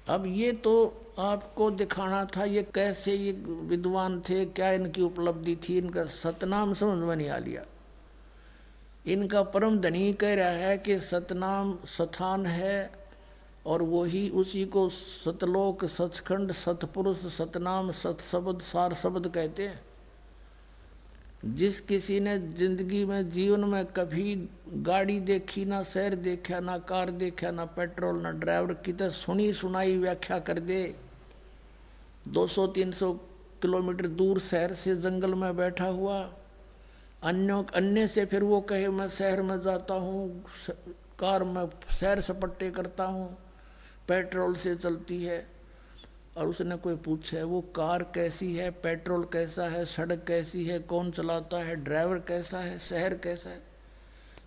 अब ये तो आपको दिखाना था ये कैसे ये विद्वान थे, क्या इनकी उपलब्धि थी, इनका सतनाम समझ में नहीं आ लिया। इनका परम धनी कह रहा है कि सतनाम स्थान है और वही उसी को सतलोक, सचखंड, सतपुरुष, सतनाम, सतशब्द, सार शब्द कहते हैं। जिस किसी ने जिंदगी में जीवन में कभी गाड़ी देखी, ना शहर देखा, ना कार देखा, ना पेट्रोल, ना ड्राइवर की तो सुनी सुनाई व्याख्या कर दे, 200-300 किलोमीटर दूर शहर से जंगल में बैठा हुआ, अन्य से फिर वो कहे मैं शहर में जाता हूँ, कार में सैर सपट्टे करता हूँ, पेट्रोल से चलती है, और उसने कोई पूछे वो कार कैसी है, पेट्रोल कैसा है, सड़क कैसी है, कौन चलाता है, ड्राइवर कैसा है, शहर कैसा है,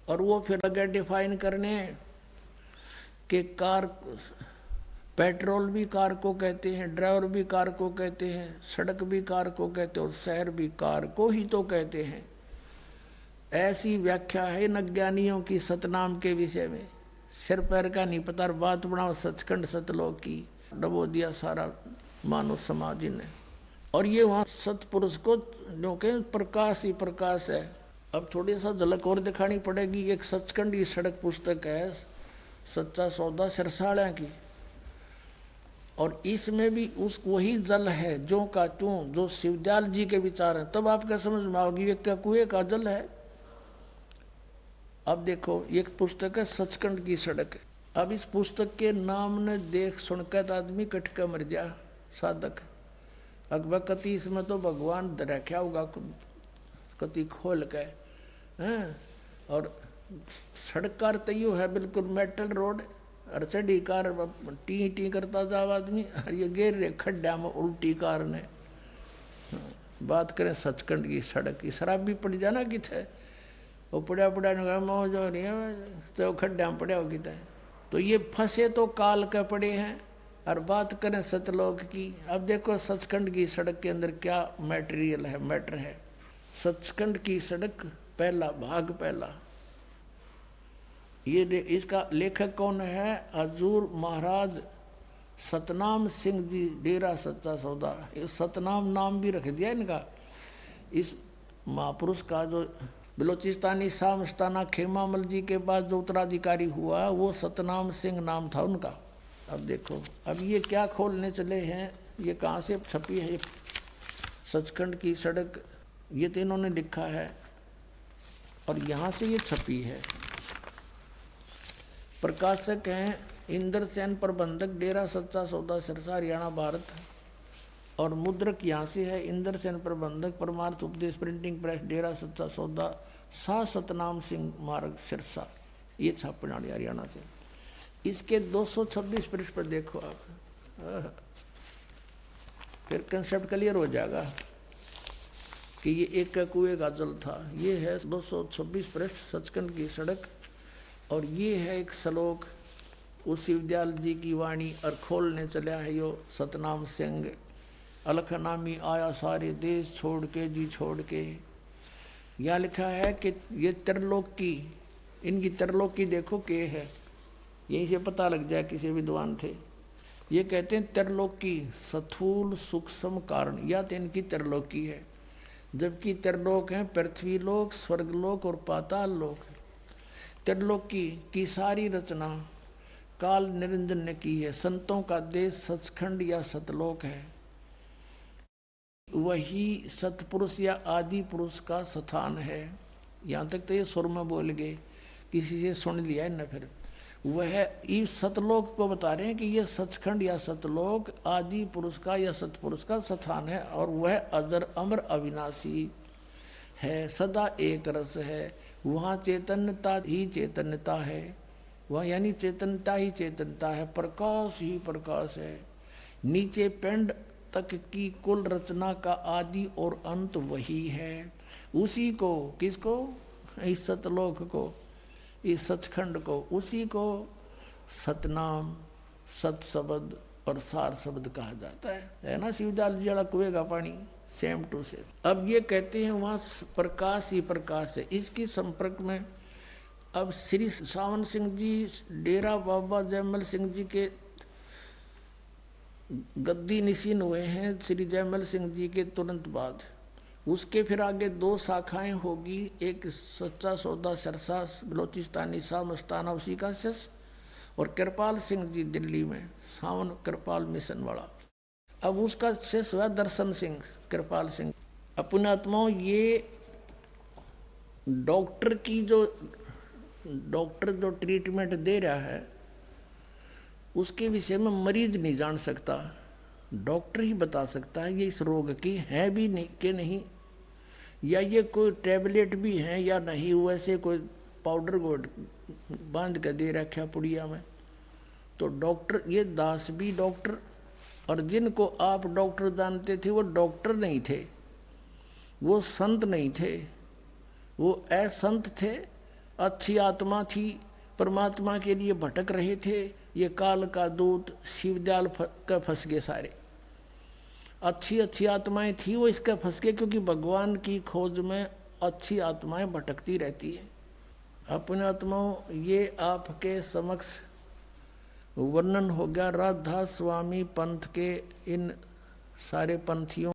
और वो फिर लगे डिफाइन करने कि कार, पेट्रोल भी कार को कहते हैं, ड्राइवर भी कार को कहते हैं, सड़क भी कार को कहते हैं और शहर भी कार को ही तो कहते हैं। ऐसी व्याख्या है इन अज्ञानियों की सतनाम के विषय में। सिर पैर का नहीं पता, बात बनाओ सचखंड सतलोक की, डबो दिया सारा मानव समाज ने। और ये वहाँ सतपुरुष को जो के प्रकाश ही प्रकाश है। अब थोड़ी सा झलक और दिखानी पड़ेगी। एक सचखंड की सड़क पुस्तक है, सच्चा सौदा सिरसाड़ा की, और इसमें भी उस वही जल है जो का त्यों, जो शिवदयाल जी के विचार हैं। तब आपका समझ में आओगी ये क्या कुएं का जल है। अब देखो एक पुस्तक है सचखंड की सड़क। अब इस पुस्तक के नाम ने देख सुनकर तो आदमी कटका मर जा साधक। अकबर कति इसमें तो भगवान रखा होगा कति खोल के हैं। और सड़क कार तैयो है बिल्कुल मेटल रोड, और चढ़ी कार टी टी करता जाओ आदमी, और ये गिर रहे खड्डा में उल्टी कार ने। बात करें सचखंड की सड़क की, शराब भी पड़ जाना कि थे वो पड़ा पड़ा मौज हो रही है तो खड्डा में पड़ा होगी था। तो ये फंसे तो काल के पड़े हैं। और बात करें सतलोक की, अब देखो सचखंड की सड़क के अंदर क्या मैटेरियल है, मैटर है। सचखंड की सड़क पहला भाग पहला, ये इसका लेखक कौन है? हजूर महाराज सतनाम सिंह जी, डेरा सच्चा सौदा। सतनाम नाम भी रख दिया इनका। इस महापुरुष का जो बलोचिस्तानी शाह मस्ताना खेमामल जी के बाद जो उत्तराधिकारी हुआ वो सतनाम सिंह नाम था उनका। अब देखो, अब ये क्या खोलने चले हैं, ये कहाँ से छपी है? सचखंड की सड़क, ये तो इन्होंने लिखा है और यहाँ से ये छपी है। प्रकाशक हैं इंद्र सेन, प्रबंधक डेरा सच्चा सौदा सिरसा हरियाणा भारत। और मुद्रक यहाँ से है इंद्र सेन, प्रबंधक परमार्थ उपदेश प्रिंटिंग प्रेस डेरा सच्चा सौदा, शाह सतनाम सिंह मार्ग सिरसा, ये छापने वाली हरियाणा से। इसके 226 पृष्ठ पर देखो आप, फिर कंसेप्ट क्लियर हो जाएगा कि ये एक का कुएं का जल था। ये है 226 पृष्ठ सचखंड की सड़क, और ये है एक श्लोक उस शिवदयाल जी की वाणी। और खोलने चला है यो सतनाम सिंह, अलख नामी आया सारे देश छोड़ के जी छोड़ के। यहाँ लिखा है कि ये त्रिलोक की, इनकी त्रिलोक की देखो के है, यहीं से पता लग जाए किसी विद्वान थे। ये कहते हैं त्रिलोक की स्थूल सूक्ष्म कारण, या तो इनकी त्रिलोक की है। जबकि त्रिलोक हैं पृथ्वीलोक, स्वर्गलोक और पाताल लोक। त्रिलोक की सारी रचना काल निरंजन ने की है। संतों का देश सचखंड या सतलोक है। वही सतपुरुष या आदि पुरुष का स्थान है। यहाँ तक तो ये सुर में बोल गए, किसी से सुन लिया है न। फिर वह इस सतलोक को बता रहे हैं कि ये सचखंड या सतलोक आदि पुरुष का या सतपुरुष का स्थान है, और वह अजर अमर अविनाशी है, सदा एक रस है। वहाँ चैतन्यता ही चैतन्यता है, वहाँ यानी चैतन्यता ही चैतन्यता है, प्रकाश ही प्रकाश है। नीचे पिंड तक की कुल रचना का आदि और अंत वही है। उसी को, किसको? इस सतलोक को, इस सचखंड को, उसी को सतनाम, सतशब्द और सार शब्द कहा जाता है ना। शिवदयाल जी वाला कुएं का पानी सेम टू सेम। अब ये कहते हैं वहाँ प्रकाश ही प्रकाश है। इसकी संपर्क में अब श्री सावन सिंह जी, डेरा बाबा जयमल सिंह जी के गद्दी निशीन हुए हैं श्री जयमल सिंह जी के तुरंत बाद। उसके फिर आगे 2 शाखाएं होगी, एक सच्चा सौदा सिरसा बलोचिस्तानी शाह मस्ताना उसी का शिष्य, और कृपाल सिंह जी दिल्ली में सावन कृपाल मिशन वाला। अब उसका शिष्य हुआ दर्शन सिंह कृपाल सिंह। अपने आत्माओं ये डॉक्टर जो ट्रीटमेंट दे रहा है उसके विषय में मरीज नहीं जान सकता, डॉक्टर ही बता सकता है ये इस रोग की है भी नहीं कि नहीं, या ये कोई टैबलेट भी है या नहीं, वैसे कोई पाउडर को बांध कर दे रखा पुड़िया में। तो डॉक्टर ये दास भी डॉक्टर, और जिनको आप डॉक्टर जानते थे वो डॉक्टर नहीं थे, वो संत नहीं थे, वो असंत थे, अच्छी आत्मा थी, परमात्मा के लिए भटक रहे थे। ये काल का दूत शिवजाल का फंस गए सारे। अच्छी अच्छी आत्माएं थी वो इसका फंस गए, क्योंकि भगवान की खोज में अच्छी आत्माएं भटकती रहती है। अपने आत्माओं ये आपके समक्ष वर्णन हो गया राधा स्वामी पंथ के इन सारे पंथियों